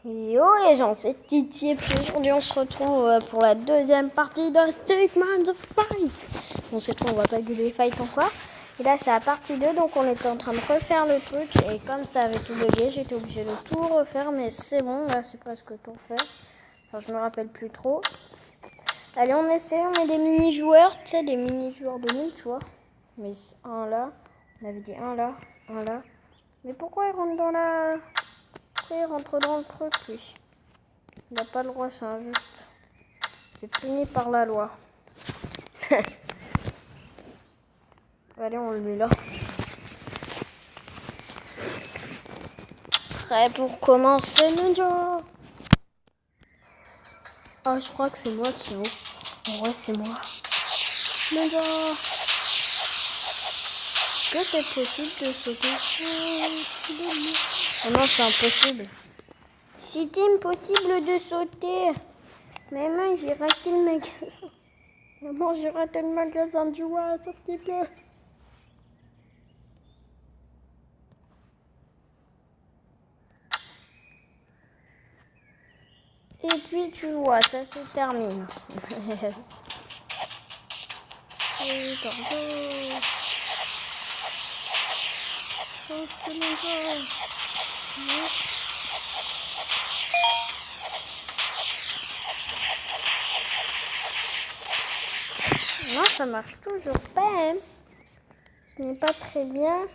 Yo les gens, c'est Titi et puis aujourd'hui on se retrouve pour la deuxième partie de Stickman The Fight. Bon cette fois on va pas gueuler Fight encore. Et là c'est la partie 2, donc on était en train de refaire le truc et comme ça avait tout bugué, j'étais obligé de tout refaire, mais c'est bon, là c'est presque tout fait. Enfin je me rappelle plus trop. Allez on essaie, on met des mini-joueurs, tu sais des mini-joueurs de nul tu vois. Mais un là, on avait dit un là. Mais pourquoi il rentre dans la... Pourquoi il rentre dans le truc, lui? Il n'a pas le droit, c'est injuste. C'est puni par la loi. Allez, on le met là. Prêt pour commencer le jeu. Ah, je crois que c'est moi qui ai haut. En vrai, c'est moi. Ninja. Est-ce que c'est possible de sauter? Oh non, c'est impossible. C'est impossible de sauter. Maman, j'ai raté le magasin. Maman, j'ai raté le magasin du roi, sauf qu'il pleut. Et puis tu vois, ça se termine. Non, ça marche toujours pas. Hein. Ce n'est pas très bien.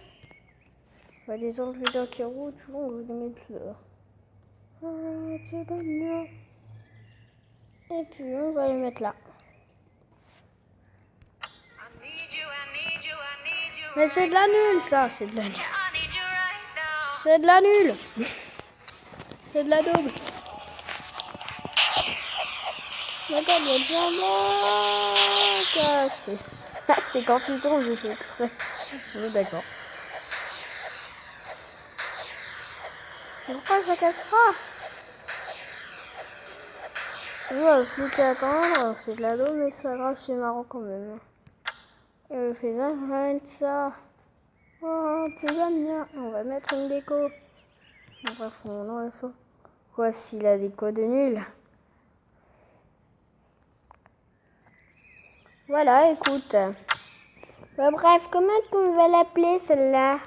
On va les enlever d'un carreau, tu vois, on va les mettre là. C'est pas bien. Et puis on va les mettre là. Mais c'est de la nulle, ça, c'est de la nulle. C'est de la nulle. C'est de la double. D'accord, il y a bien cassé. C'est quand il tombe, je fais exprès. Oui, d'accord. Pourquoi ça casse pas? Ouais, plus qu'à attendre, c'est de la double, mais c'est pas grave, c'est marrant quand même. Et on fait ça, je vais mettre ça. Oh, c'est bien bien. On va mettre une déco. Bref, on enlève ça. Voici la déco de nul. Voilà, écoute. Bah, bref, comment est-ce qu'on va l'appeler celle-là?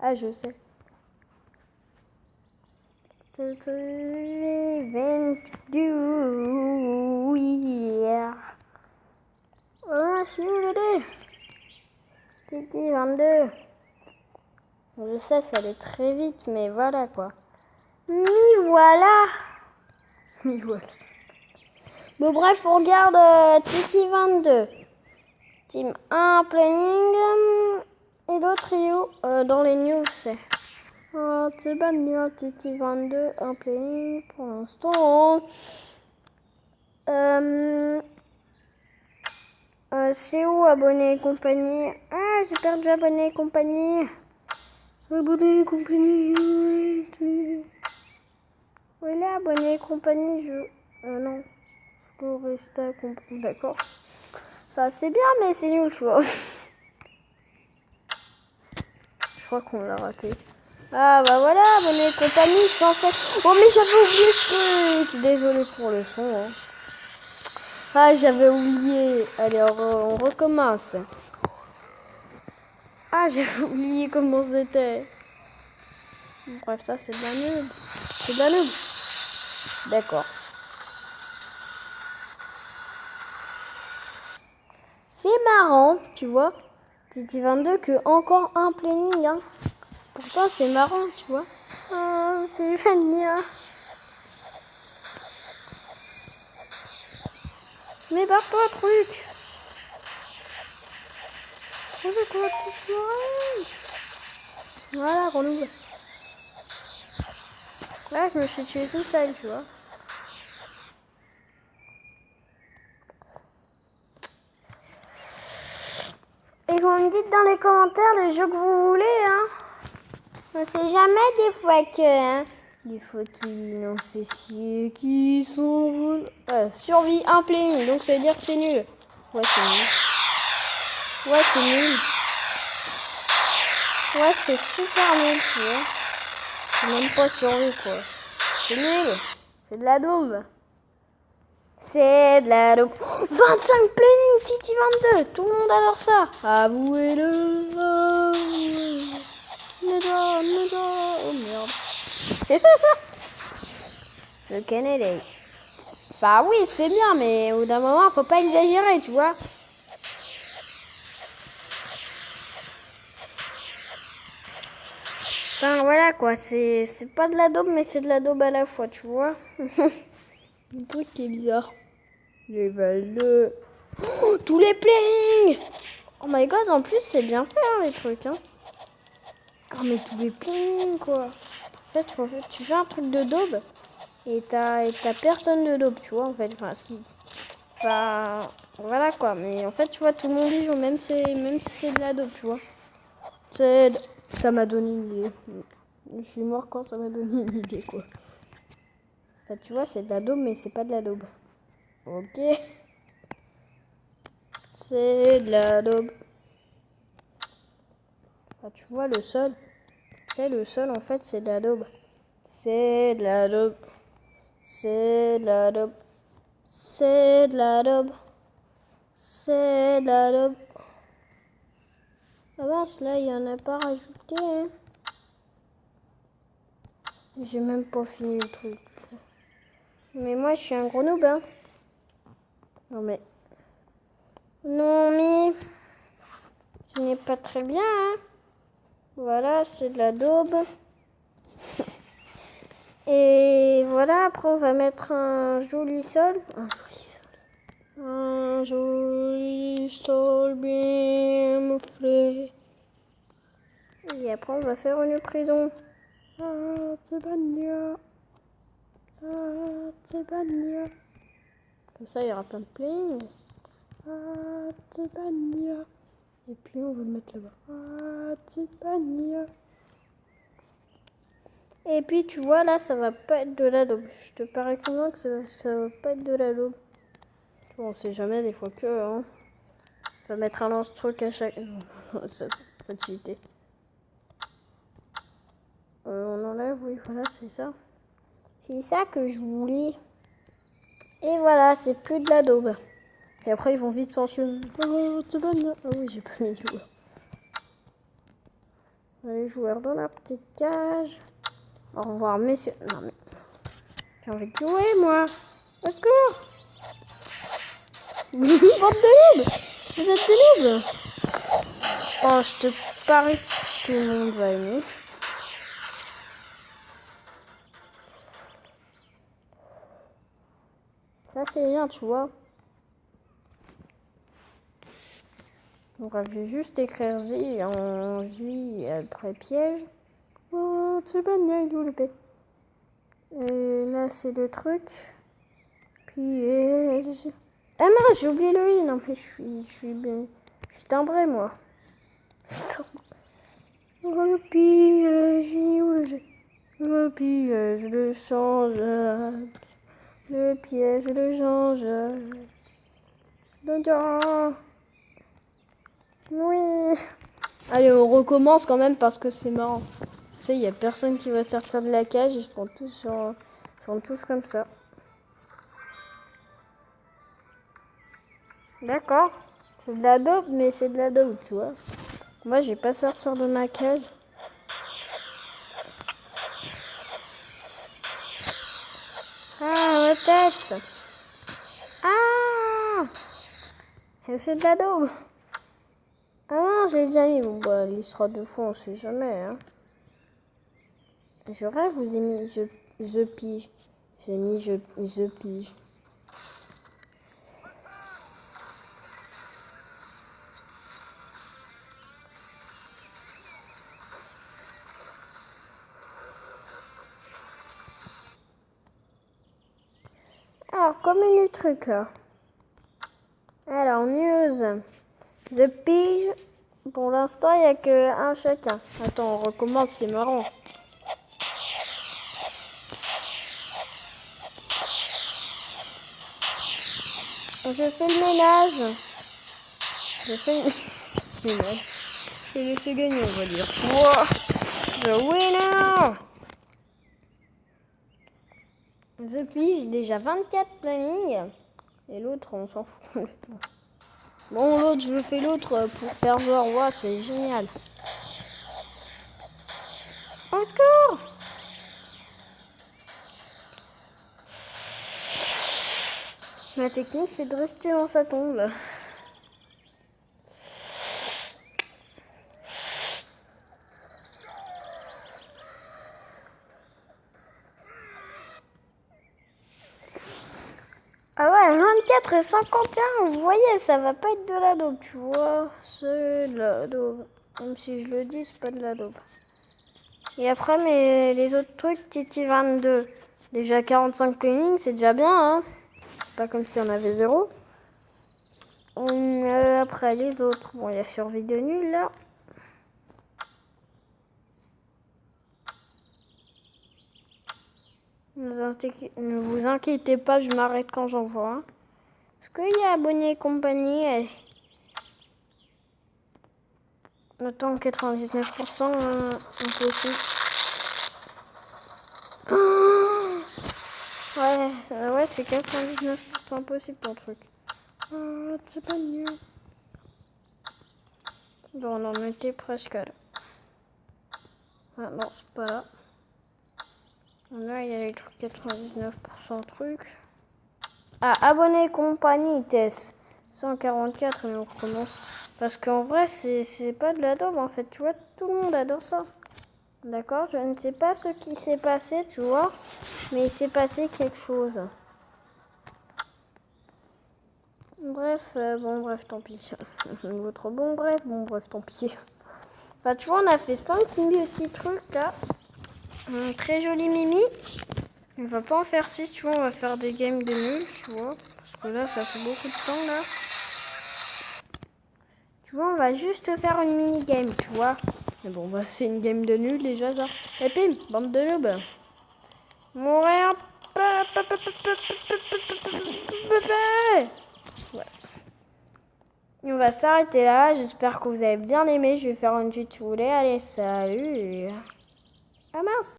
Ah, je sais. Oh, je suis où le dé? Titi 22. Je sais, ça allait très vite, mais voilà quoi. Mi voilà. Mi voilà. Bon bref, on regarde Titi 22. Team 1 planning. Et l'autre est où? Dans les news, c'est. Oh, c'est pas bien, Titi 22, un planning pour l'instant. C'est où abonné et compagnie? Ah, j'ai perdu abonné et compagnie. Abonné et compagnie. Où est là, abonné et compagnie? Non. Je peux rester à compagnie. D'accord. Enfin, c'est bien, mais c'est nul, tu vois. Je crois qu'on l'a raté. Ah, bah voilà, abonné et compagnie, 107. Oh, mais j'avais oublié ce truc. Désolé pour le son. Hein. Ah, j'avais oublié. Allez, on recommence. Ah, j'avais oublié comment c'était. Bref, ça, c'est de la nulle. C'est de la nulle. D'accord. C'est marrant, tu vois. Titi 22 que encore un planning. Hein. Pourtant, c'est marrant, tu vois. Ah, c'est génial. Mais barre-toi, truc. Voilà, renouvelle. Là, je me suis tué tout seul, tu vois. Et vous me dites dans les commentaires le jeu que vous voulez, hein. On sait jamais des fois que, hein. Des fois qu'ils ont fait chier, qui sont... survie un planning, donc ça veut dire que c'est nul. Ouais, c'est nul. Ouais, c'est nul. Ouais, c'est super nul, tu vois. C'est même pas survie, quoi. C'est nul. C'est de la daube. C'est de la daube. 25 planning, Titi 22. Tout le monde adore ça. Avouez-le. Oh merde. Je connais les... Bah oui, c'est bien, mais au bout d'un moment, faut pas exagérer, tu vois. Enfin, voilà quoi, c'est pas de la daube, mais c'est de la daube à la fois, tu vois. Un truc qui est bizarre. Les valeurs. Oh, tous les plannings. Oh my god, en plus, c'est bien fait, hein, les trucs, hein. Oh, mais tous les plannings, quoi. En fait, tu fais un truc de daube et t'as personne de daube, tu vois, en fait. Enfin, si. Enfin, voilà quoi. Mais en fait, tu vois, tout le monde y joue, même si c'est de la daube, tu vois. Ça m'a donné une idée. Je suis mort quand ça m'a donné une idée, quoi. Enfin, tu vois, c'est de la daube, mais c'est pas de la daube. Ok. C'est de la daube. Enfin, tu vois, le sol. C'est le sol, en fait, c'est de la daube. C'est de la daube. C'est de la daube. C'est de la daube. C'est de la daube. Avance, là, il y en a pas rajouté. Hein. J'ai même pas fini le truc. Mais moi, je suis un gros noob, hein. Non, mais... Non, mais... Ce n'est pas très bien, hein. Voilà, c'est de la daube. Et voilà, après, on va mettre un joli sol. Un joli sol. Un joli sol bien frais. Et après, on va faire une prison. Ah, c'est bagna. Ah, c'est bagna. Comme ça, il y aura plein de plaies. Ah, c'est bagna. Et puis, on va le mettre là-bas. Ah, c'est bagna. Et puis, tu vois, là, ça va pas être de la daube. Je te parie comment que ça va pas être de la daube. On sait jamais, des fois que, hein. On va mettre un lance-truc à chaque... Cette facilité. On enlève, oui, voilà, c'est ça. C'est ça que je voulais. Et voilà, c'est plus de la daube. Et après, ils vont vite s'enchaîner. Oh, c'est bon. Ah oui, j'ai pas les joueurs. Les joueurs dans la petite cage. Au revoir, messieurs. Non, mais... J'ai envie de jouer, moi. Au secours. Bande de noobs. Vous êtes des noobs. Oh, je te parie que tout le monde va aimer. Ça, c'est bien, tu vois. Donc, je vais juste écrire J en J après piège. Oh, c'est bon, il est le P. Et là, c'est le truc. Piège. Ah mince, j'ai oublié le I. Non, mais je suis timbré, moi. Oh, le piège, il est où le G? Le piège de changeable. Le piège de changeable. Oui. Allez, on recommence quand même parce que c'est marrant. Tu sais, il n'y a personne qui va sortir de la cage. Ils seront tous comme ça. D'accord. C'est de la dope, mais c'est de la dope, tu vois. Moi, je vais pas sortir de ma cage. Ah, ma tête. Ah. C'est de la dope. Ah non, j'ai déjà mis. Bon, bah, il sera deux fois, on sait jamais, hein. Je rêve, vous avez mis je pige. J'ai mis je pige. Alors, comme le truc là. Alors, news. Je pige. Pour l'instant, il n'y a qu'un chacun. Attends, on recommence, c'est marrant. Je fais le ménage. Je fais le ménage. Je vais laisser gagner, on va dire. Wow. The winner. multiplie, j'ai déjà 24 plannings. Et l'autre, on s'en fout complètement. Bon, l'autre, je fais l'autre pour faire genre, ouais, c'est génial. Encore. Ma technique, c'est de rester dans sa tombe. Ah ouais, 24 et 51, vous voyez, ça va pas être de la daube, tu vois. C'est de la daube. Même si je le dis, c'est pas de la daube. Et après, les autres trucs, Titi 22. Déjà 45 planning, c'est déjà bien, hein. C'est pas comme si on avait 0. Après, les autres. Bon, il y a survie de nul, là. Ne vous inquiétez pas, je m'arrête quand j'en vois. Hein. Parce qu'il y a abonné et compagnie. Attends, 99%, impossible. Ouais, c'est 99% possible ton truc. C'est pas mieux. Bon, on en était presque là. Ah non, c'est pas là. Là, il y a les trucs 99% trucs. Ah, abonné compagnie, Tess. 144, mais on recommence. Parce qu'en vrai, c'est pas de la daube, en fait. Tu vois, tout le monde adore ça. D'accord, je ne sais pas ce qui s'est passé, tu vois. Mais il s'est passé quelque chose. Bref, bref, tant pis. Votre bon, bref, tant pis. Enfin, tu vois, on a fait 5 petits trucs, là. Un très joli Mimi. On va pas en faire 6, tu vois, on va faire des games de nuls, tu vois. Parce que là, ça fait beaucoup de temps, là. Tu vois, on va juste faire une mini-game, tu vois. Mais bon, bah, c'est une game de nuls, déjà, ça. Et pim, bande de noobs. Mourir. Ouais. Et on va s'arrêter là. J'espère que vous avez bien aimé. Je vais faire une suite si vous voulez. Allez, salut. Ah mince.